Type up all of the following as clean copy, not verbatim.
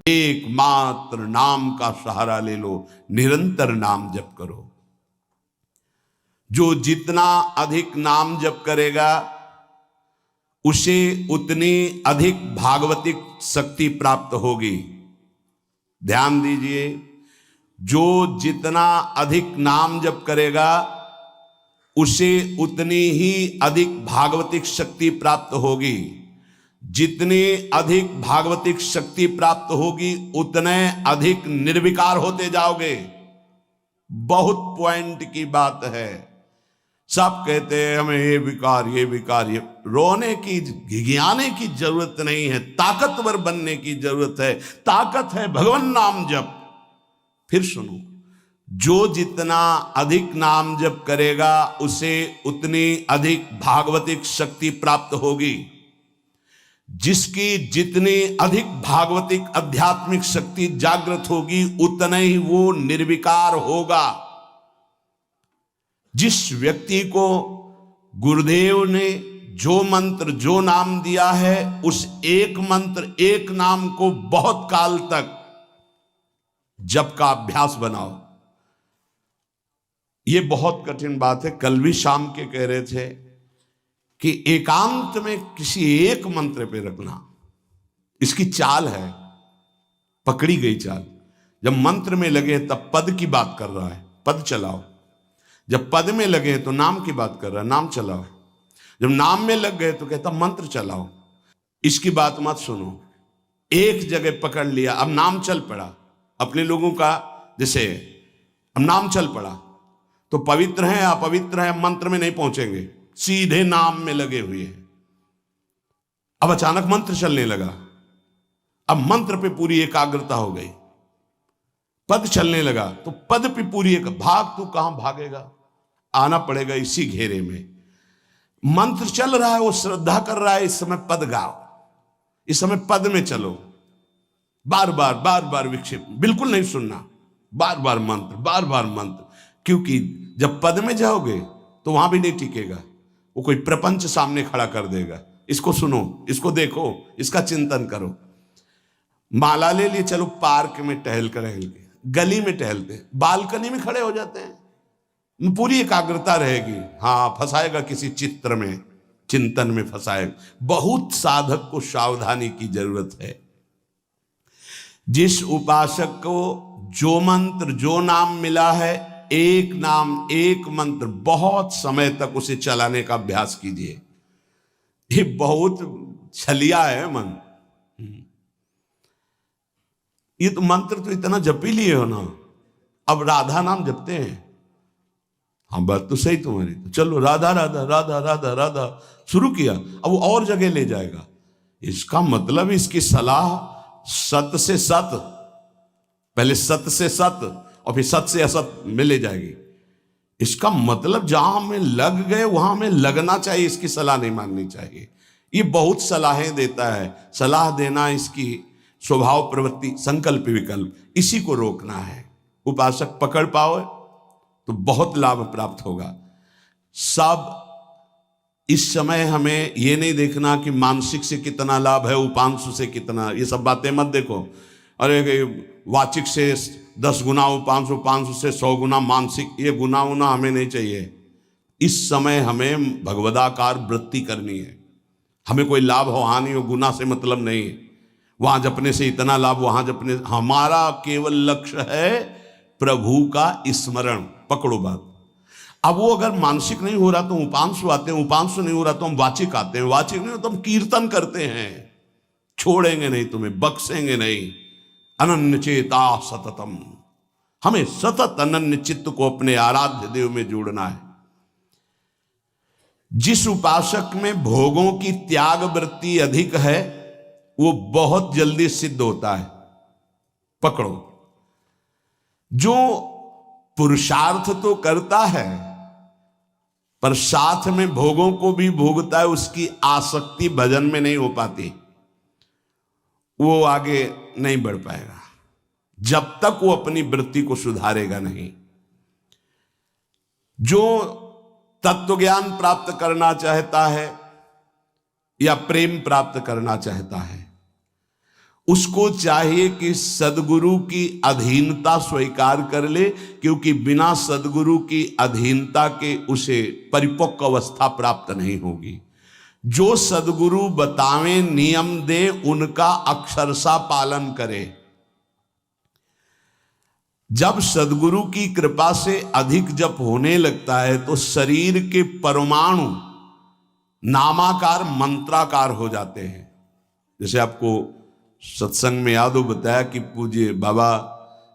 एकमात्र नाम का सहारा ले लो, निरंतर नाम जप करो। जो जितना अधिक नाम जप करेगा उसे उतनी अधिक भागवतिक शक्ति प्राप्त होगी। ध्यान दीजिए, जो जितना अधिक नाम जप करेगा उसे उतनी ही अधिक भागवतिक शक्ति प्राप्त होगी। जितनी अधिक भागवतिक शक्ति प्राप्त होगी उतने अधिक निर्विकार होते जाओगे। बहुत पॉइंट की बात है। सब कहते हैं हमें ये विकार ये रोने की, घिघियाने की जरूरत नहीं है, ताकतवर बनने की जरूरत है। ताकत है भगवान नाम जप। फिर सुनो, जो जितना अधिक नाम जप करेगा उसे उतनी अधिक भागवतिक शक्ति प्राप्त होगी। जिसकी जितनी अधिक भागवतिक आध्यात्मिक शक्ति जागृत होगी उतना ही वो निर्विकार होगा। जिस व्यक्ति को गुरुदेव ने जो मंत्र जो नाम दिया है उस एक मंत्र एक नाम को बहुत काल तक जप का अभ्यास बनाओ। ये बहुत कठिन बात है। कल भी शाम के कह रहे थे कि एकांत में किसी एक मंत्र पे रखना, इसकी चाल है, पकड़ी गई चाल। जब मंत्र में लगे तब पद की बात कर रहा है, पद चलाओ। जब पद में लगे तो नाम की बात कर रहा है, नाम चलाओ। जब नाम में लग गए तो कहता मंत्र चलाओ। इसकी बात मत सुनो। एक जगह पकड़ लिया, अब नाम चल पड़ा। अपने लोगों का जैसे अब नाम चल पड़ा तो पवित्र है अपवित्र है मंत्र में नहीं पहुंचेंगे, सीधे नाम में लगे हुए हैं। अब अचानक मंत्र चलने लगा, अब मंत्र पे पूरी एकाग्रता हो गई। पद चलने लगा तो पद पे पूरी एक भाग, तू कहां भागेगा, आना पड़ेगा इसी घेरे में। मंत्र चल रहा है, वो श्रद्धा कर रहा है, इस समय पद गाओ, इस समय पद में चलो। बार बार विक्षेप बिल्कुल नहीं सुनना, बार बार मंत्र। क्योंकि जब पद में जाओगे तो वहां भी नहीं टिकेगा, वो कोई प्रपंच सामने खड़ा कर देगा। इसको सुनो, इसको देखो, इसका चिंतन करो। माला ले लिए, चलो पार्क में टहल के, गली में टहलते, बालकनी में खड़े हो जाते हैं, पूरी एकाग्रता रहेगी। हाँ, फंसाएगा किसी चित्र में, चिंतन में फंसाएगा। बहुत साधक को सावधानी की जरूरत है। जिस उपासक को जो मंत्र जो नाम मिला है, एक नाम एक मंत्र बहुत समय तक उसे चलाने का अभ्यास कीजिए। ये बहुत छलिया है मन। ये तो मंत्र तो इतना जप ही लिए हो ना, अब राधा नाम जपते हैं। हाँ, बात तो सही तुम्हारी, तो चलो राधा राधा राधा राधा राधा शुरू किया, अब वो और जगह ले जाएगा। इसका मतलब इसकी सलाह सत से सत, पहले सत से सत और फिर सत से असत में ले जाएगी। इसका मतलब जहां में लग गए वहां में लगना चाहिए, इसकी सलाह नहीं माननी चाहिए। ये बहुत सलाहें देता है, सलाह देना इसकी स्वभाव प्रवृत्ति, संकल्प विकल्प, इसी को रोकना है। उपासक पकड़ पाओ तो बहुत लाभ प्राप्त होगा। सब इस समय हमें ये नहीं देखना कि मानसिक से कितना लाभ है, उपांशु से कितना, ये सब बातें मत देखो। अरे वाचिक से 10 गुना उपांशु, उपांशु से 100 गुना मानसिक, ये गुना उना हमें नहीं चाहिए। इस समय हमें भगवदाकार वृत्ति करनी है। हमें कोई लाभ हो हानि हो, गुना से मतलब नहीं है। वहां जपने से इतना लाभ, वहां जपने, हमारा केवल लक्ष्य है प्रभु का स्मरण। पकड़ो बात। अब वो अगर मानसिक नहीं हो रहा तो उपांशु आते हैं, उपांशु नहीं हो रहा तो हम वाचिक आते हैं, वाचिक नहीं हो तो हम कीर्तन करते हैं। छोड़ेंगे नहीं तुम्हें, बख्शेंगे नहीं। अनन्य चेता सततम, हमें सतत अनन्य चित्त को अपने आराध्य देव में जोड़ना है। जिस उपासक में भोगों की त्याग वृत्ति अधिक है वो बहुत जल्दी सिद्ध होता है। पकड़ो। जो पुरुषार्थ तो करता है पर साथ में भोगों को भी भोगता है, उसकी आसक्ति भजन में नहीं हो पाती, वो आगे नहीं बढ़ पाएगा जब तक वो अपनी वृत्ति को सुधारेगा नहीं। जो तत्व ज्ञान प्राप्त करना चाहता है या प्रेम प्राप्त करना चाहता है, उसको चाहिए कि सदगुरु की अधीनता स्वीकार कर ले, क्योंकि बिना सदगुरु की अधीनता के उसे परिपक्व अवस्था प्राप्त नहीं होगी। जो सदगुरु बतावे नियम दे उनका अक्षरशः पालन करे। जब सदगुरु की कृपा से अधिक जप होने लगता है तो शरीर के परमाणु नामाकार मंत्राकार हो जाते हैं। जैसे आपको सत्संग में याद हो बताया कि पूज्य बाबा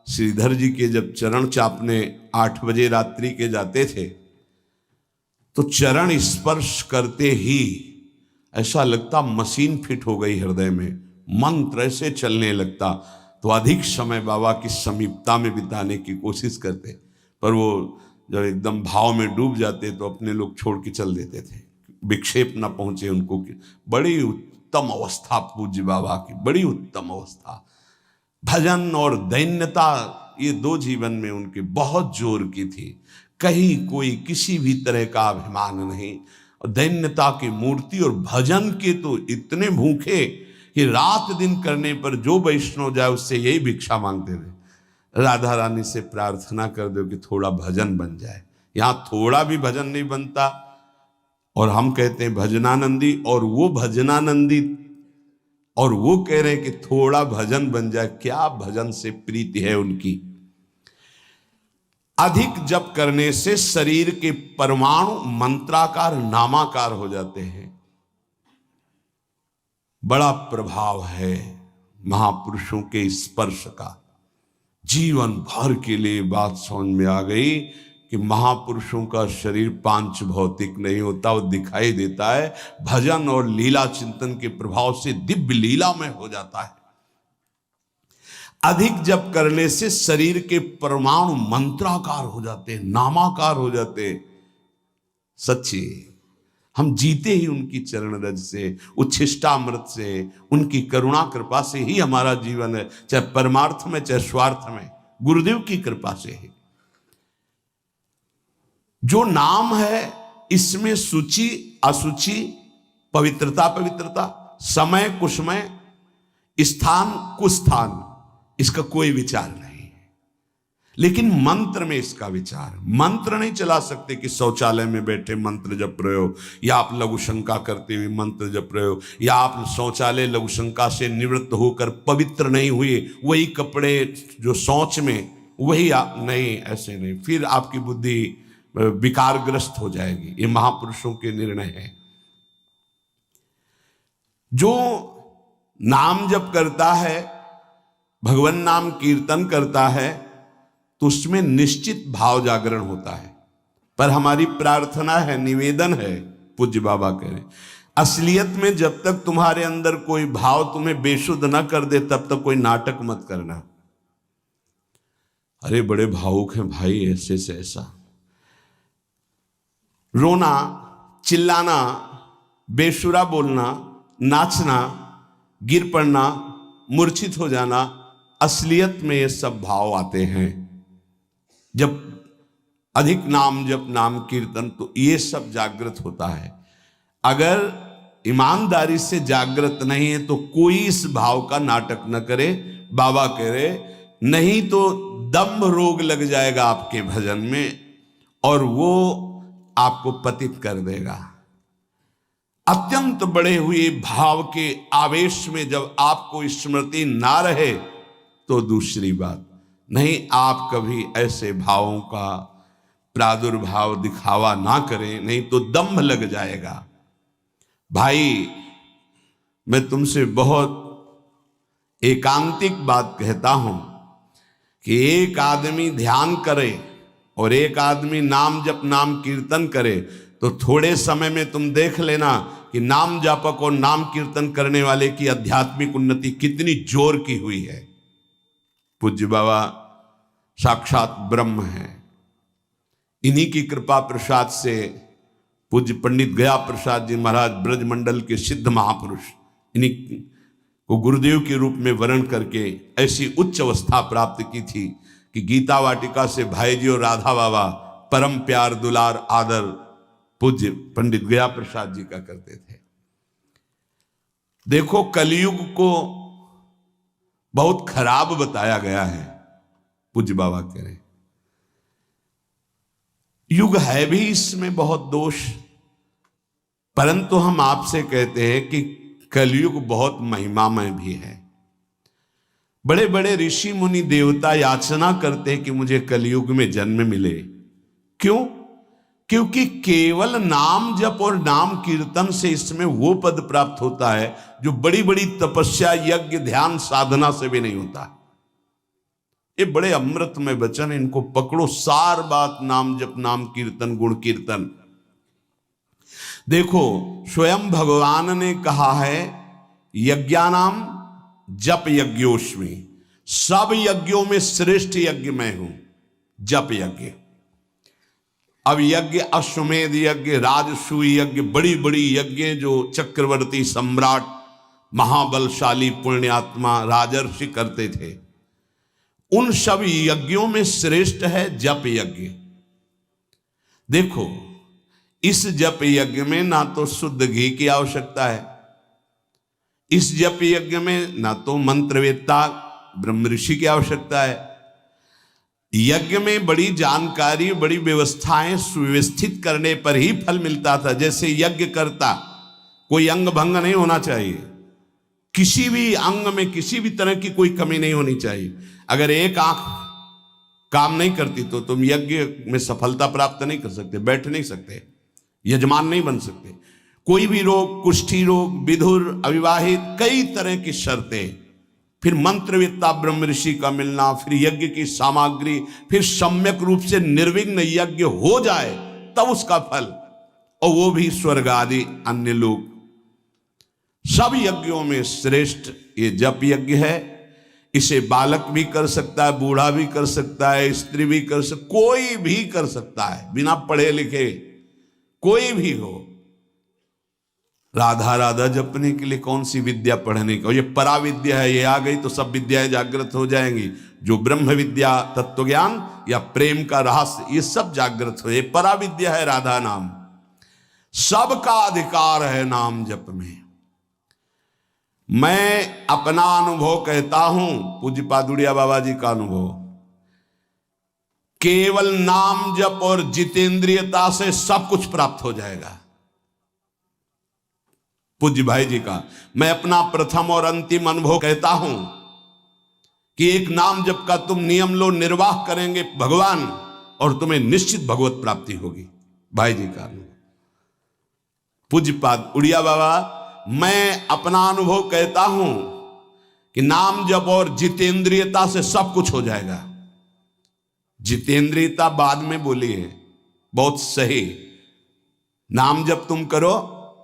श्रीधर जी के जब चरण चापने 8 बजे रात्रि के जाते थे तो चरण स्पर्श करते ही ऐसा लगता मशीन फिट हो गई हृदय में, मंत्र ऐसे चलने लगता। तो अधिक समय बाबा की समीपता में बिताने की कोशिश करते, पर वो जब एकदम भाव में डूब जाते तो अपने लोग छोड़ के चल देते थे, विक्षेप न पहुंचे उनको। बड़ी उत्तम अवस्था पूज्य बाबा की, बड़ी उत्तम अवस्था। भजन और दैन्यता ये 2 जीवन में उनके बहुत जोर की थी। कहीं कोई किसी भी तरह का अभिमान नहीं, और दैन्यता की मूर्ति। और भजन के तो इतने भूखे कि रात दिन करने पर जो वैष्णव जाए उससे यही भिक्षा मांगते थे, राधा रानी से प्रार्थना कर दो कि थोड़ा भजन बन जाए। यहाँ थोड़ा भी भजन नहीं बनता, और हम कहते हैं भजनानंदी, और वो भजनानंदी और वो कह रहे हैं कि थोड़ा भजन बन जाए। क्या भजन से प्रीति है उनकी। अधिक जप करने से शरीर के परमाणु मंत्राकार नामाकार हो जाते हैं। बड़ा प्रभाव है महापुरुषों के स्पर्श का। जीवन भर के लिए बात समझ में आ गई कि महापुरुषों का शरीर पांच भौतिक नहीं होता, वो दिखाई देता है। भजन और लीला चिंतन के प्रभाव से दिव्य लीला में हो जाता है। अधिक जप करने से शरीर के परमाणु मंत्राकार हो जाते हैं, नामाकार हो जाते हैं। सच्ची हम जीते ही उनकी चरण रज से, उच्छिष्टामृत से, उनकी करुणा कृपा से ही हमारा जीवन है, चाहे परमार्थ में चाहे स्वार्थ में, गुरुदेव की कृपा से ही। जो नाम है इसमें सूचि असुचि, पवित्रता पवित्रता, समय कुसमय, स्थान कुस्थान, इसका कोई विचार नहीं है। लेकिन मंत्र में इसका विचार। मंत्र नहीं चला सकते कि शौचालय में बैठे मंत्र जप रहे हो, या आप लघु शंका करते हुए मंत्र जप रहे हो, या आप शौचालय लघु शंका से निवृत्त होकर पवित्र नहीं हुए, वही कपड़े जो शौच में वही आप नहीं, ऐसे नहीं, फिर आपकी बुद्धि विकारग्रस्त हो जाएगी। ये महापुरुषों के निर्णय है। जो नाम जप करता है, भगवान नाम कीर्तन करता है, तो उसमें निश्चित भाव जागरण होता है। पर हमारी प्रार्थना है, निवेदन है, पूज्य बाबा कह रहे, असलियत में जब तक तुम्हारे अंदर कोई भाव तुम्हें बेशुद्ध न कर दे तब तक कोई नाटक मत करना। अरे बड़े भावुक हैं भाई, ऐसे से ऐसा रोना, चिल्लाना, बेसुरा बोलना, नाचना, गिर पड़ना, मूर्छित हो जाना, असलियत में ये सब भाव आते हैं। जब अधिक नाम जप, नाम कीर्तन, तो ये सब जागृत होता है। अगर ईमानदारी से जागृत नहीं है तो कोई इस भाव का नाटक न करे। बाबा कह रहे, नहीं तो दम्भ रोग लग जाएगा आपके भजन में और वो आपको पतित कर देगा। अत्यंत बड़े हुए भाव के आवेश में जब आपको स्मृति ना रहे तो दूसरी बात नहीं। आप कभी ऐसे भावों का प्रादुर्भाव दिखावा ना करें, नहीं तो दम्भ लग जाएगा। भाई मैं तुमसे बहुत एकांतिक बात कहता हूं कि एक आदमी ध्यान करे और एक आदमी नाम जप, नाम कीर्तन करे, तो थोड़े समय में तुम देख लेना कि नाम जापक और नाम कीर्तन करने वाले की आध्यात्मिक उन्नति कितनी जोर की हुई है। पूज्य बाबा साक्षात ब्रह्म है। इन्हीं की कृपा प्रसाद से पूज्य पंडित गया प्रसाद जी महाराज ब्रजमंडल के सिद्ध महापुरुष, इन्हीं को गुरुदेव के रूप में वर्ण करके ऐसी उच्च अवस्था प्राप्त की थी कि गीता वाटिका से भाई जी और राधा बाबा परम प्यार दुलार आदर पूज्य पंडित गया प्रसाद जी का करते थे। देखो कलयुग को बहुत खराब बताया गया है। पूज्य बाबा कह रहे युग है भी इसमें बहुत दोष, परंतु हम आपसे कहते हैं कि कलयुग बहुत महिमामय भी है। बड़े बड़े ऋषि मुनि देवता याचना करते हैं कि मुझे कलयुग में जन्म मिले। क्यों? क्योंकि केवल नाम जप और नाम कीर्तन से इसमें वो पद प्राप्त होता है जो बड़ी बड़ी तपस्या, यज्ञ, ध्यान, साधना से भी नहीं होता। ये बड़े अमृतमय वचन, इनको पकड़ो। सार बात नाम जप, नाम कीर्तन, गुण कीर्तन। देखो स्वयं भगवान ने कहा है यज्ञानाम जप यज्ञोस्मि, सब यज्ञों में श्रेष्ठ यज्ञ मैं हूं, जप यज्ञ। अब यज्ञ, अश्वमेध यज्ञ, राजसूय यज्ञ, बड़ी बड़ी यज्ञ जो चक्रवर्ती, सम्राट, महाबलशाली, पुण्यात्मा, राजर्षि करते थे, उन सब यज्ञों में श्रेष्ठ है जप यज्ञ। देखो इस जप यज्ञ में ना तो शुद्ध घी की आवश्यकता है, इस जप यज्ञ में ना तो मंत्रवेत्ता ब्रह्म ऋषि की आवश्यकता है। यज्ञ में बड़ी जानकारी, बड़ी व्यवस्थाएं सुव्यवस्थित करने पर ही फल मिलता था। जैसे यज्ञ करता, कोई अंग भंग नहीं होना चाहिए, किसी भी अंग में किसी भी तरह की कोई कमी नहीं होनी चाहिए। अगर एक आंख काम नहीं करती तो तुम यज्ञ में सफलता प्राप्त नहीं कर सकते, बैठ नहीं सकते, यजमान नहीं बन सकते। कोई भी रोग, कुष्ठी रोग, विधुर, अविवाहित, कई तरह की शर्तें, फिर मंत्रवेत्ता ब्रह्म ऋषि का मिलना, फिर यज्ञ की सामग्री, फिर सम्यक रूप से निर्विघ्न यज्ञ हो जाए तब उसका फल, और वो भी स्वर्ग आदि अन्य लोग। सब यज्ञों में श्रेष्ठ ये जप यज्ञ है। इसे बालक भी कर सकता है, बूढ़ा भी कर सकता है, स्त्री भी कर सकता, कोई भी कर सकता है, बिना पढ़े लिखे कोई भी हो। राधा राधा जपने के लिए कौन सी विद्या पढ़ने का, ये पराविद्या है, ये आ गई तो सब विद्याएं जागृत हो जाएंगी। जो ब्रह्म विद्या, तत्व ज्ञान या प्रेम का रहस्य, ये सब जागृत हो, ये पराविद्या है राधा नाम। सबका अधिकार है नाम जप में। मैं अपना अनुभव कहता हूं, पूज्य पादुड़िया बाबा जी का अनुभव, केवल नाम जप और जितेंद्रियता से सब कुछ प्राप्त हो जाएगा। पूज्य भाई जी का मैं अपना प्रथम और अंतिम अनुभव कहता हूं कि एक नाम जप का तुम नियम लो, निर्वाह करेंगे भगवान, और तुम्हें निश्चित भगवत प्राप्ति होगी। भाई जी का अनुभव। पूज्य पाद उड़िया बाबा, मैं अपना अनुभव कहता हूं कि नाम जप और जितेंद्रियता से सब कुछ हो जाएगा। जितेंद्रियता बाद में बोली है, बहुत सही। नाम जप तुम करो,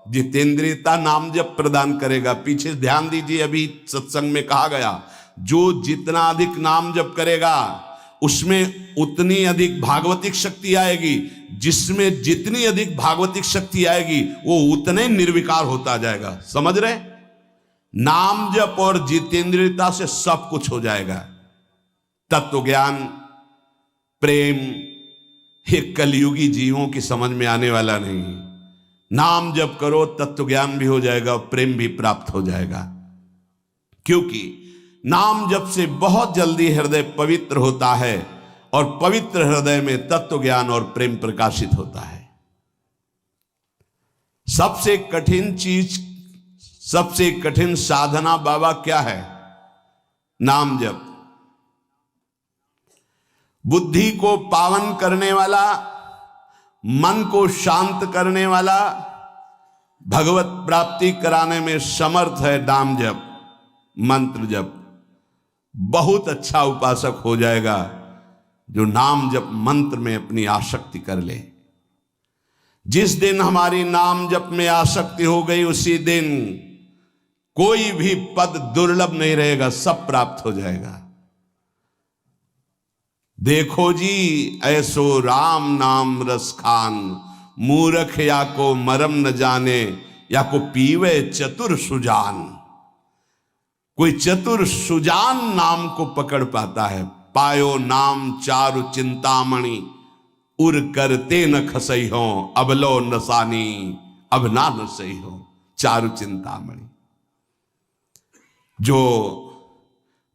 जितेंद्रियता नाम जप प्रदान करेगा। पीछे ध्यान दीजिए, अभी सत्संग में कहा गया, जो जितना अधिक नाम जप करेगा उसमें उतनी अधिक भागवतिक शक्ति आएगी, जिसमें जितनी अधिक भागवतिक शक्ति आएगी वो उतने निर्विकार होता जाएगा। समझ रहे? नाम जप और जितेंद्रियता से सब कुछ हो जाएगा। तत्व ज्ञान, प्रेम, ये कलयुगी जीवों की समझ में आने वाला नहीं। नाम जप करो, तत्व ज्ञान भी हो जाएगा, प्रेम भी प्राप्त हो जाएगा। क्योंकि नाम जप से बहुत जल्दी हृदय पवित्र होता है, और पवित्र हृदय में तत्व ज्ञान और प्रेम प्रकाशित होता है। सबसे कठिन चीज, सबसे कठिन साधना बाबा क्या है? नाम जप। बुद्धि को पावन करने वाला, मन को शांत करने वाला, भगवत प्राप्ति कराने में समर्थ है नाम जप, मंत्र जप। बहुत अच्छा उपासक हो जाएगा जो नाम जप मंत्र में अपनी आसक्ति कर ले। जिस दिन हमारी नाम जप में आसक्ति हो गई, उसी दिन कोई भी पद दुर्लभ नहीं रहेगा, सब प्राप्त हो जाएगा। देखो जी ऐसो राम नाम रस खान, मूर्ख या को मरम न जाने, या को पीवे चतुर सुजान। कोई चतुर सुजान नाम को पकड़ पाता है। पायो नाम चारु चिंतामणि, उर करते न खसई हो, अबलो नसानी, अब ना नसई हो। चारु चिंतामणि, जो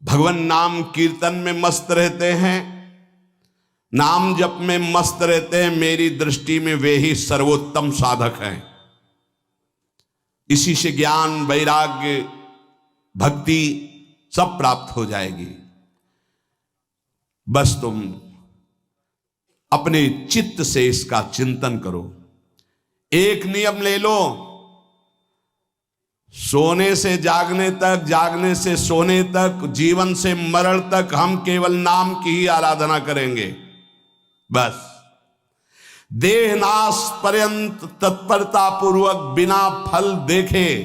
भगवान नाम कीर्तन में मस्त रहते हैं, नाम जप में मस्त रहते हैं। मेरी दृष्टि में वे ही सर्वोत्तम साधक हैं। इसी से ज्ञान, वैराग्य, भक्ति सब प्राप्त हो जाएगी। बस तुम अपने चित्त से इसका चिंतन करो। एक नियम ले लो, सोने से जागने तक, जागने से सोने तक, जीवन से मरण तक हम केवल नाम की ही आराधना करेंगे। बस देहनाश पर्यंत तत्परता पूर्वक बिना फल देखे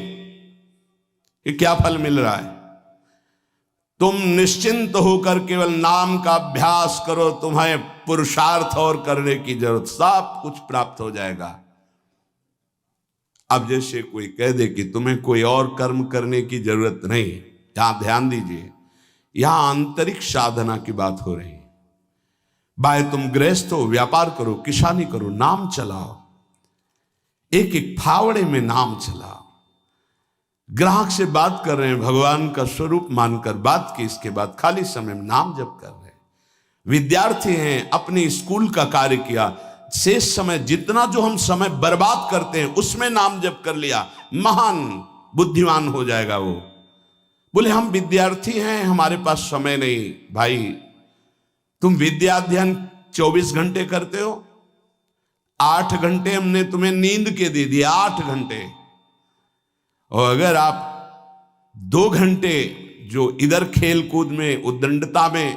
कि क्या फल मिल रहा है, तुम निश्चिंत होकर केवल नाम का अभ्यास करो। तुम्हें पुरुषार्थ और करने की जरूरत, सब कुछ प्राप्त हो जाएगा। अब जैसे कोई कह दे कि तुम्हें कोई और कर्म करने की जरूरत नहीं, यहां ध्यान दीजिए, यहां आंतरिक साधना की बात हो रही है। भाई तुम गृहस्थ हो, व्यापार करो, किसानी करो, नाम चलाओ, एक एक फावड़े में नाम चलाओ। ग्राहक से बात कर रहे हैं, भगवान का स्वरूप मानकर बात की, इसके बाद खाली समय में नाम जप कर रहे हैं। विद्यार्थी हैं, अपने स्कूल का कार्य किया, शेष समय जितना जो हम समय बर्बाद करते हैं उसमें नाम जप कर लिया, महान बुद्धिमान हो जाएगा वो। बोले हम विद्यार्थी हैं, हमारे पास समय नहीं। भाई तुम विद्या अध्ययन 24 घंटे करते हो, 8 घंटे हमने तुम्हें नींद के दे दिए, 8 घंटे। और अगर आप 2 घंटे जो इधर खेल कूद में, उद्दंडता में,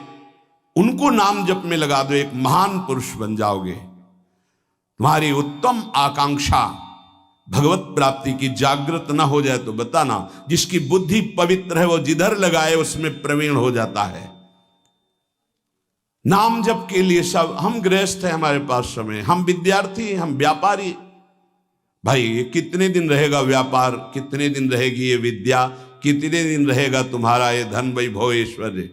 उनको नाम जप में लगा दो, एक महान पुरुष बन जाओगे। तुम्हारी उत्तम आकांक्षा भगवत प्राप्ति की जागृत ना हो जाए तो बताना। जिसकी बुद्धि पवित्र है वो जिधर लगाए उसमें प्रवीण हो जाता है। नाम जप के लिए सब, हम गृहस्थ हैं, हमारे पास समय, हम विद्यार्थी, हम व्यापारी। भाई ये कितने दिन रहेगा व्यापार, कितने दिन रहेगी ये विद्या, कितने दिन रहेगा तुम्हारा ये धन, वैभव, ऐश्वर्य।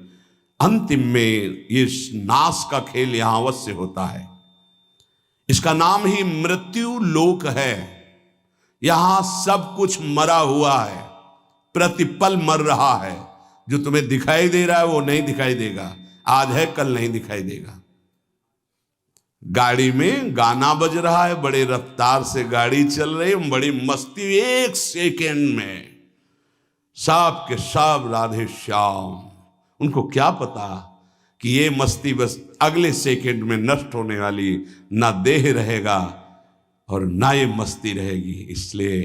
अंतिम में ये नाश का खेल यहां अवश्य होता है। इसका नाम ही मृत्यु लोक है। यहां सब कुछ मरा हुआ है, प्रतिपल मर रहा है। जो तुम्हें दिखाई दे रहा है वो नहीं दिखाई देगा, आज है कल नहीं दिखाई देगा। गाड़ी में गाना बज रहा है, बड़े रफ्तार से गाड़ी चल रही है, बड़ी मस्ती, 1 सेकेंड में सब के सब राधे श्याम। उनको क्या पता कि ये मस्ती बस अगले सेकेंड में नष्ट होने वाली, ना देह रहेगा और ना ये मस्ती रहेगी। इसलिए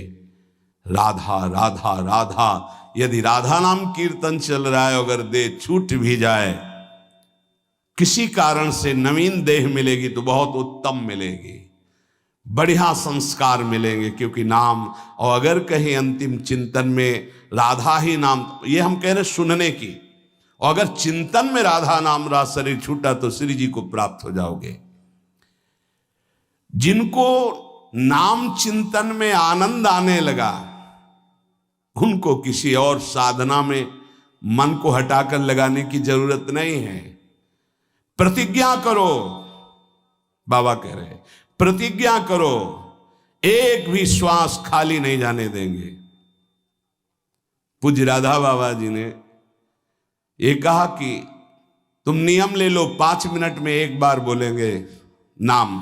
राधा राधा राधा, यदि राधा नाम कीर्तन चल रहा है, अगर देह छूट भी जाए, किसी कारण से नवीन देह मिलेगी तो बहुत उत्तम मिलेगी, बढ़िया संस्कार मिलेंगे, क्योंकि नाम। और अगर कहीं अंतिम चिंतन में राधा ही नाम, ये हम कह रहे सुनने की, और अगर चिंतन में राधा नाम रहा, शरीर छूटा, तो श्री जी को प्राप्त हो जाओगे। जिनको नाम चिंतन में आनंद आने लगा, उनको किसी और साधना में मन को हटाकर लगाने की जरूरत नहीं है। प्रतिज्ञा करो, बाबा कह रहे हैं, प्रतिज्ञा करो, एक भी श्वास खाली नहीं जाने देंगे। पूज्य राधा बाबा जी ने ये कहा कि तुम नियम ले लो, 5 मिनट में एक बार बोलेंगे नाम,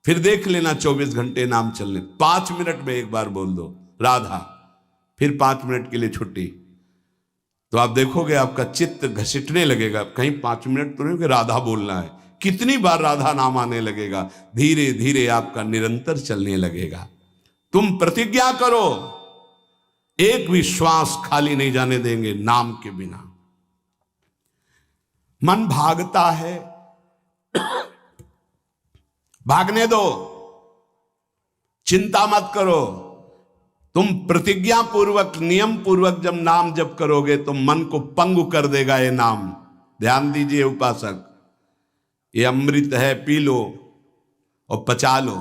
फिर देख लेना 24 घंटे नाम चलने, 5 मिनट में एक बार बोल दो राधा, फिर 5 मिनट के लिए छुट्टी। तो आप देखोगे आपका चित्त घसीटने लगेगा, कहीं 5 मिनट तो नहीं कि राधा बोलना है, कितनी बार राधा नाम आने लगेगा। धीरे धीरे आपका निरंतर चलने लगेगा। तुम प्रतिज्ञा करो, एक भी श्वास खाली नहीं जाने देंगे नाम के बिना। मन भागता है, भागने दो, चिंता मत करो। तुम प्रतिज्ञा पूर्वक, नियम पूर्वक जब नाम जप करोगे तो मन को पंगु कर देगा ये नाम। ध्यान दीजिए उपासक, ये अमृत है, पी लो और पचा लो।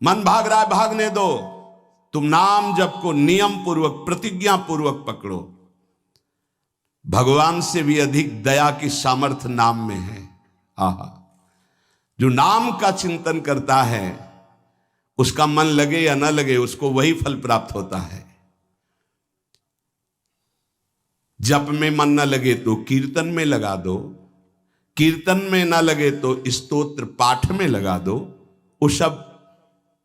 मन भाग रहा है, भागने दो। तुम नाम जप को नियम पूर्वक, प्रतिज्ञा पूर्वक पकड़ो। भगवान से भी अधिक दया की सामर्थ्य नाम में है। आहा, जो नाम का चिंतन करता है उसका मन लगे या न लगे, उसको वही फल प्राप्त होता है। जप में मन न लगे तो कीर्तन में लगा दो, कीर्तन में न लगे तो स्तोत्र पाठ में लगा दो। वो सब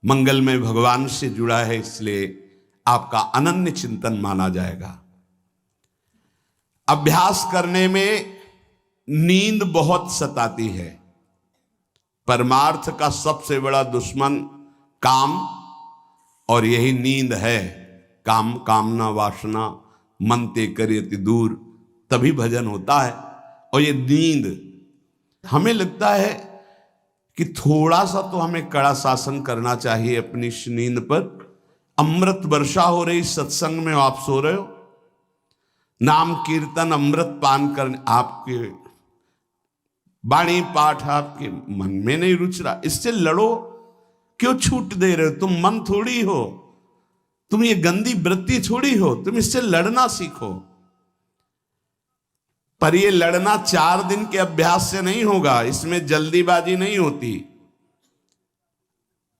मंगलमय भगवान से जुड़ा है, इसलिए आपका अनन्य चिंतन माना जाएगा। अभ्यास करने में नींद बहुत सताती है। परमार्थ का सबसे बड़ा दुश्मन काम, और यही नींद है। काम कामना वासना मनते करियति दूर, तभी भजन होता है। और ये नींद, हमें लगता है कि थोड़ा सा तो हमें कड़ा शासन करना चाहिए अपनी इस नींद पर। अमृत वर्षा हो रही सत्संग में, आप सो रहे हो, नाम कीर्तन अमृत पान करने, आपके वाणी पाठ आपके मन में नहीं रुच रहा, इससे लड़ो। क्यों छूट दे रहे हो? तुम मन थोड़ी हो, तुम ये गंदी वृत्ति थोड़ी हो, तुम इससे लड़ना सीखो। पर ये लड़ना 4 दिन के अभ्यास से नहीं होगा, इसमें जल्दीबाजी नहीं होती।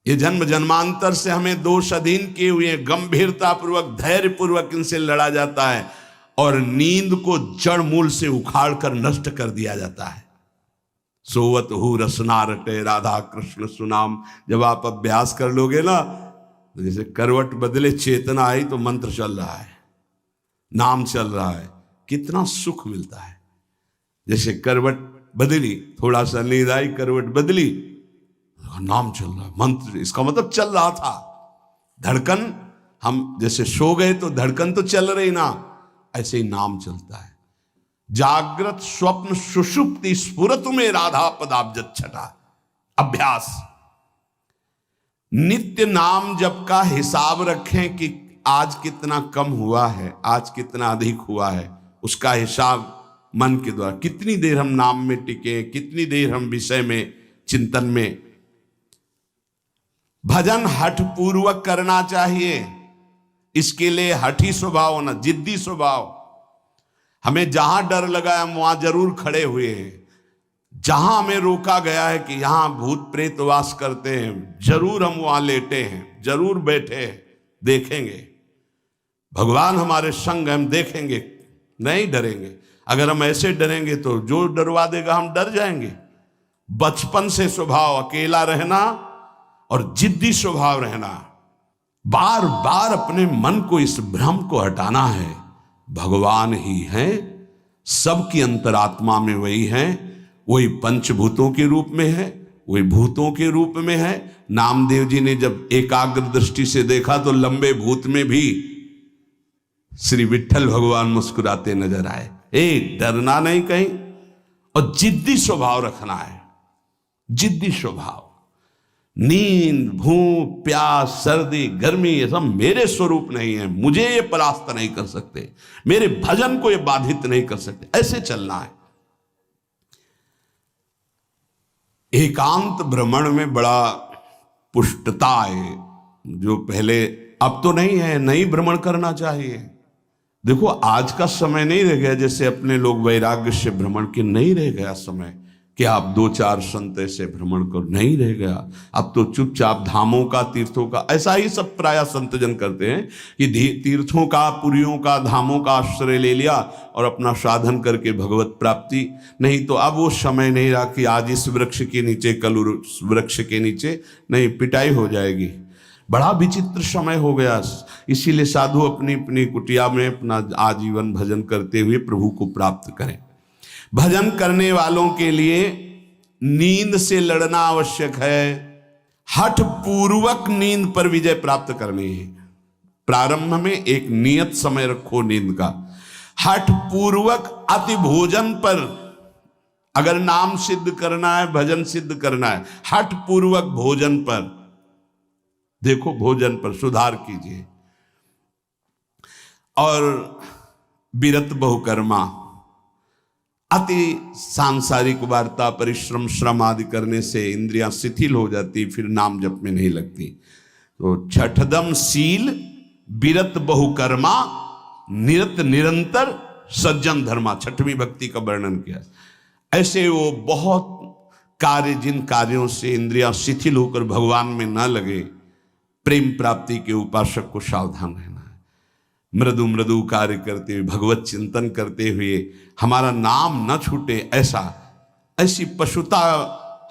ये जन्म जन्मांतर से हमें दोष अधीन किए हुए गंभीरता पूर्वक धैर्य पूर्वक इनसे लड़ा जाता है, और नींद को जड़ मूल से उखाड़ कर नष्ट कर दिया जाता है। सोवत हु रसना रटे राधा कृष्ण सुनाम, जब आप अभ्यास कर लोगे ना, तो जैसे करवट बदले चेतना आई तो मंत्र चल रहा है, नाम चल रहा है, कितना सुख मिलता है। जैसे करवट बदली, थोड़ा सा नींद आई, करवट बदली, नाम चल रहा है, मंत्र, इसका मतलब चल रहा था। धड़कन, हम जैसे सो गए तो धड़कन तो चल रही ना, ऐसे ही नाम चलता है। जागृत स्वप्न सुषुप्ति स्फुरतु में राधा पदाब्जत छटा। अभ्यास, नित्य नाम जप का हिसाब रखें कि आज कितना कम हुआ है, आज कितना अधिक हुआ है, उसका हिसाब मन के द्वारा। कितनी देर हम नाम में टिके, कितनी देर हम विषय में चिंतन में। भजन हठ पूर्वक करना चाहिए, इसके लिए हठी स्वभाव होना, जिद्दी स्वभाव। हमें जहां डर लगा हम वहां जरूर खड़े हुए हैं, जहां हमें रोका गया है कि यहां भूत प्रेत वास करते हैं, जरूर हम वहां लेटे हैं, जरूर बैठे हैं, देखेंगे भगवान हमारे संग, हम देखेंगे, नहीं डरेंगे। अगर हम ऐसे डरेंगे तो जो डरवा देगा हम डर जाएंगे। बचपन से स्वभाव अकेला रहना और जिद्दी स्वभाव रहना, बार बार अपने मन को इस भ्रम को हटाना है। भगवान ही हैं, सबकी अंतरात्मा में वही हैं, वही पंचभूतों के रूप में है, वही भूतों के रूप में है। नामदेव जी ने जब एकाग्र दृष्टि से देखा तो लंबे भूत में भी श्री विठ्ठल भगवान मुस्कुराते नजर आए। डरना नहीं कहीं, और जिद्दी स्वभाव रखना है, जिद्दी स्वभाव। नींद, भूख, प्यास, सर्दी, गर्मी, ये सब मेरे स्वरूप नहीं है, मुझे ये परास्त नहीं कर सकते, मेरे भजन को ये बाधित नहीं कर सकते, ऐसे चलना है। एकांत भ्रमण में बड़ा पुष्टता है, जो पहले, अब तो नहीं है, नहीं भ्रमण करना चाहिए। देखो आज का समय नहीं रह गया जैसे अपने लोग वैराग्य से भ्रमण के, नहीं रह गया समय कि आप 2-4 संत ऐसे भ्रमण करो, नहीं रह गया। अब तो चुपचाप धामों का, तीर्थों का, ऐसा ही सब प्राय संतजन करते हैं कि तीर्थों का, पुरियों का, धामों का आश्रय ले लिया और अपना साधन करके भगवत प्राप्ति। नहीं तो अब वो समय नहीं रहा कि आज इस वृक्ष के नीचे, कल उस वृक्ष के नीचे, नहीं, पिटाई हो जाएगी। बड़ा विचित्र समय हो गया। इसीलिए साधु अपनी अपनी कुटिया में अपना आजीवन भजन करते हुए प्रभु को प्राप्त करें। भजन करने वालों के लिए नींद से लड़ना आवश्यक है। हठ पूर्वक नींद पर विजय प्राप्त करनी है। प्रारंभ में एक नियत समय रखो नींद का। हठ पूर्वक अति भोजन पर, अगर नाम सिद्ध करना है, भजन सिद्ध करना है, हठ पूर्वक भोजन पर, देखो भोजन पर सुधार कीजिए। और विरत बहुकर्मा, अति सांसारिक वार्ता, परिश्रम, श्रम आदि करने से इंद्रियां शिथिल हो जाती, फिर नाम जप में नहीं लगती। तो छठदम शील, विरत बहुकर्मा, निरत निरंतर, सज्जन धर्मा, छठवीं भक्ति का वर्णन किया। ऐसे वो बहुत कार्य, जिन कार्यों से इंद्रियां शिथिल होकर भगवान में न लगे, प्रेम प्राप्ति के उपासक को सावधान रहना है। मृदु मृदु कार्य करते हुए, भगवत चिंतन करते हुए हमारा नाम न छूटे, ऐसी पशुता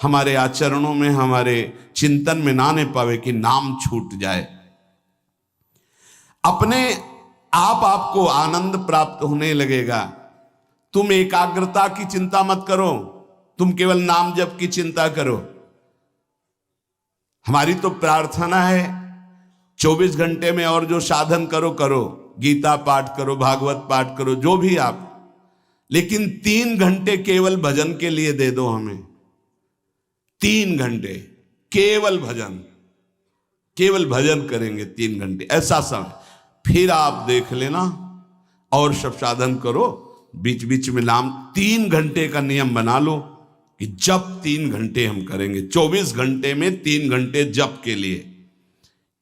हमारे आचरणों में, हमारे चिंतन में ना आने पावे कि नाम छूट जाए। अपने आप आपको आनंद प्राप्त होने लगेगा। तुम एकाग्रता की चिंता मत करो, तुम केवल नाम जप की चिंता करो। हमारी तो प्रार्थना है 24 घंटे में और जो साधन करो करो, गीता पाठ करो, भागवत पाठ करो, जो भी आप, लेकिन 3 घंटे केवल भजन के लिए दे दो हमें। 3 घंटे केवल भजन करेंगे 3 घंटे, ऐसा समय। फिर आप देख लेना और सब साधन करो, बीच बीच में नाम। 3 घंटे का नियम बना लो कि जप 3 घंटे हम करेंगे, 24 घंटे में 3 घंटे जप के लिए।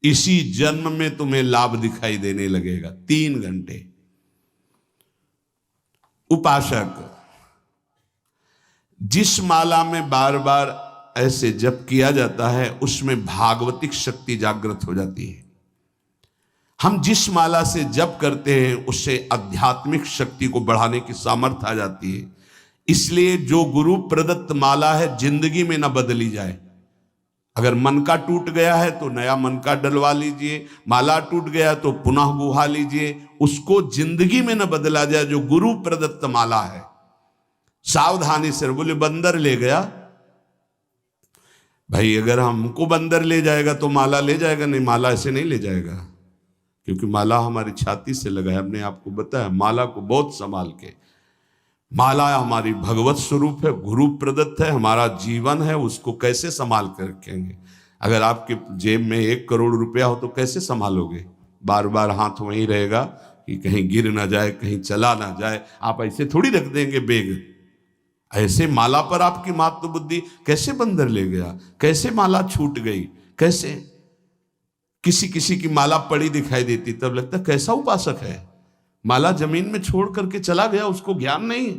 इसी जन्म में तुम्हें लाभ दिखाई देने लगेगा। 3 घंटे। उपासक जिस माला में बार बार ऐसे जप किया जाता है उसमें भागवतिक शक्ति जागृत हो जाती है। हम जिस माला से जप करते हैं उससे आध्यात्मिक शक्ति को बढ़ाने की सामर्थ्य आ जाती है। इसलिए जो गुरु प्रदत्त माला है जिंदगी में न बदली जाए। अगर मन का टूट गया है तो नया मन का डलवा लीजिए, माला टूट गया तो पुनः गुहा लीजिए, उसको जिंदगी में न बदला जाए जो गुरु प्रदत्त माला है। सावधानी से। बोले बंदर ले गया, भाई अगर हमको बंदर ले जाएगा तो माला ले जाएगा? नहीं, माला ऐसे नहीं ले जाएगा, क्योंकि माला हमारी छाती से लगा है। हमने आपको बताया माला को बहुत संभाल के। माला हमारी भगवत स्वरूप है, गुरु प्रदत्त है, हमारा जीवन है, उसको कैसे संभाल कर रखेंगे? अगर आपके जेब में 1 करोड़ रुपया हो तो कैसे संभालोगे? बार बार हाथ वहीं रहेगा कि कहीं गिर ना जाए, कहीं चला ना जाए। आप ऐसे थोड़ी रख देंगे बेग। ऐसे माला पर आपकी मात्र बुद्धि। कैसे बंदर ले गया, कैसे माला छूट गई, कैसे? किसी किसी की माला पड़ी दिखाई देती तब लगता कैसा उपासक है, माला जमीन में छोड़ करके चला गया, उसको ज्ञान नहीं।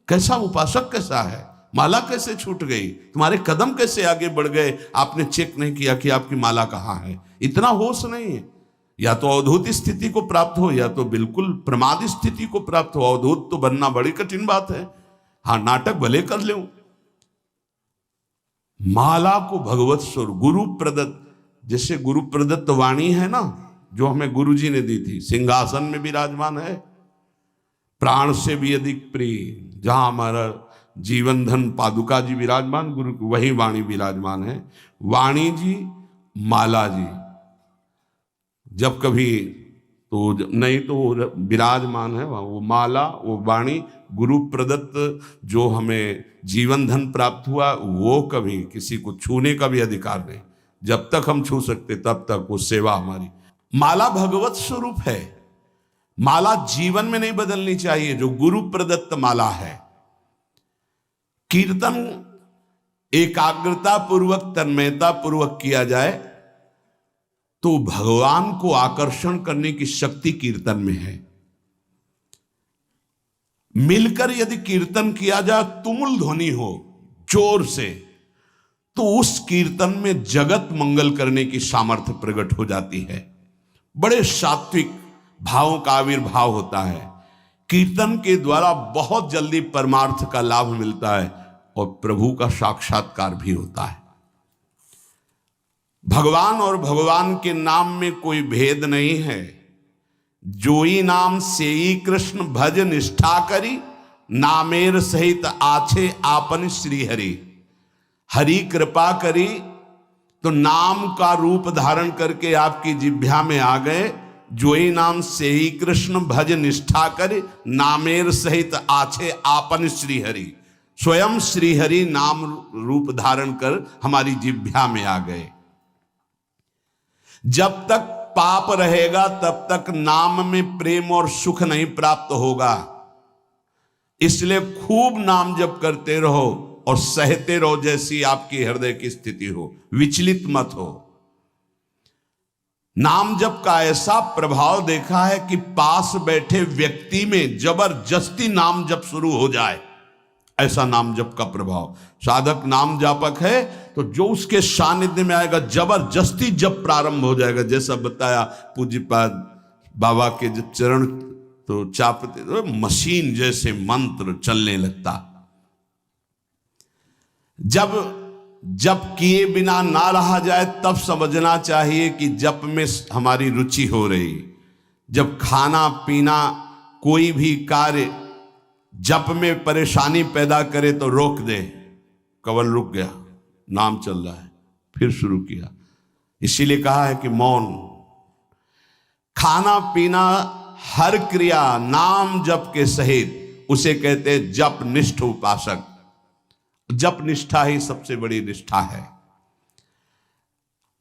कैसा उपासक कैसा है, माला कैसे छूट गई, तुम्हारे कदम कैसे आगे बढ़ गए, आपने चेक नहीं किया कि आपकी माला कहाँ है। इतना होश नहीं है। या तो अवधूत स्थिति को प्राप्त हो या तो बिल्कुल प्रमाद स्थिति को प्राप्त हो। अवधूत तो बनना बड़ी कठिन बात है। हाँ, नाटक भले कर ले। माला को भगवत स्वरूप गुरु प्रदत्त, जैसे गुरु प्रदत्त वाणी है ना, जो हमें गुरु जी ने दी थी, सिंहासन में विराजमान है, प्राण से भी अधिक प्रिय। जहां हमारा जीवन धन पादुका जी विराजमान, गुरु वही वाणी विराजमान है। वाणी जी, माला जी, जब कभी तो नहीं तो विराजमान है वहाँ। वो माला, वो वाणी गुरु प्रदत्त जो हमें जीवन धन प्राप्त हुआ, वो कभी किसी को छूने का भी अधिकार नहीं। जब तक हम छू सकते तब तक वो सेवा हमारी। माला भगवत स्वरूप है। माला जीवन में नहीं बदलनी चाहिए, जो गुरु प्रदत्त माला है। कीर्तन एकाग्रता पूर्वक, तन्मयता पूर्वक किया जाए तो भगवान को आकर्षण करने की शक्ति कीर्तन में है। मिलकर यदि कीर्तन किया जाए, तुमुल ध्वनि हो जोर से, तो उस कीर्तन में जगत मंगल करने की सामर्थ्य प्रकट हो जाती है। बड़े सात्विक भावों का आविर्भाव होता है। कीर्तन के द्वारा बहुत जल्दी परमार्थ का लाभ मिलता है और प्रभु का साक्षात्कार भी होता है। भगवान और भगवान के नाम में कोई भेद नहीं है। जोई नाम सेई कृष्ण भज निष्ठा करी, नामेर सहित आछे आपन श्री हरि। हरि कृपा करी तो नाम का रूप धारण करके आपकी जिह्वा में आ गए। जोई नाम सेई कृष्ण भज निष्ठा करे, नामेर सहित आछे आपन श्री हरि। स्वयं श्री हरि नाम रूप धारण कर हमारी जिह्वा में आ गए। जब तक पाप रहेगा तब तक नाम में प्रेम और सुख नहीं प्राप्त होगा। इसलिए खूब नाम जप करते रहो और सहते रहो, जैसी आपकी हृदय की स्थिति हो, विचलित मत हो। नाम जप का ऐसा प्रभाव देखा है कि पास बैठे व्यक्ति में जबरदस्ती नाम जप शुरू हो जाए, ऐसा नाम जप का प्रभाव। साधक नाम जापक है तो जो उसके सानिध्य में आएगा जबरदस्ती जप प्रारंभ हो जाएगा। जैसा बताया पूज्यपाद बाबा के जब चरण तो चापते तो मशीन जैसे मंत्र चलने लगता। जब जप किए बिना ना रहा जाए तब समझना चाहिए कि जप में हमारी रुचि हो रही। जब खाना पीना कोई भी कार्य जप में परेशानी पैदा करे तो रोक दे। कवल रुक गया, नाम चल रहा है, फिर शुरू किया। इसीलिए कहा है कि मौन। खाना पीना हर क्रिया नाम जप के सहित, उसे कहते जप निष्ठ उपासक। जप निष्ठा ही सबसे बड़ी निष्ठा है।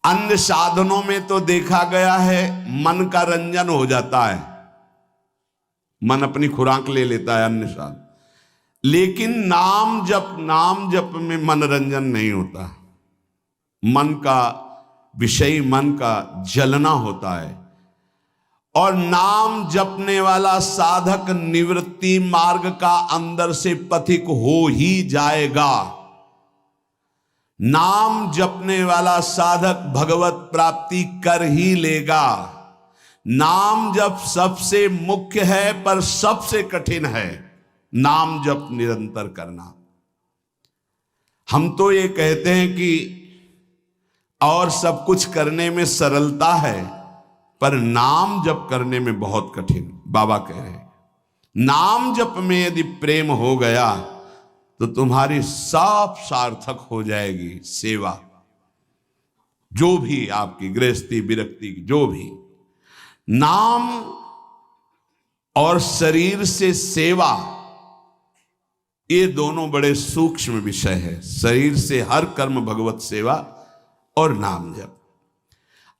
अन्य साधनों में तो देखा गया है मन का रंजन हो जाता है, मन अपनी खुराक ले लेता है अन्य साधन, लेकिन नाम जप में मनोरंजन नहीं होता। मन का विषय, मन का जलना होता है। और नाम जपने वाला साधक निवृत्ति मार्ग का अंदर से पथिक हो ही जाएगा। नाम जपने वाला साधक भगवत प्राप्ति कर ही लेगा। नाम जप सबसे मुख्य है पर सबसे कठिन है नाम जप निरंतर करना। हम तो ये कहते हैं कि और सब कुछ करने में सरलता है, पर नाम जप करने में बहुत कठिन। बाबा कह रहे हैं नाम जप में यदि प्रेम हो गया तो तुम्हारी सब सार्थक हो जाएगी सेवा, जो भी आपकी गृहस्थी विरक्ति जो भी। नाम और शरीर से सेवा, ये दोनों बड़े सूक्ष्म विषय है। शरीर से हर कर्म भगवत सेवा और नाम जप।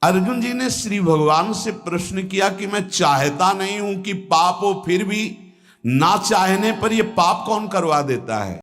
अर्जुन जी ने श्री भगवान से प्रश्न किया कि मैं चाहता नहीं हूं कि पाप हो, फिर भी ना चाहने पर यह पाप कौन करवा देता है।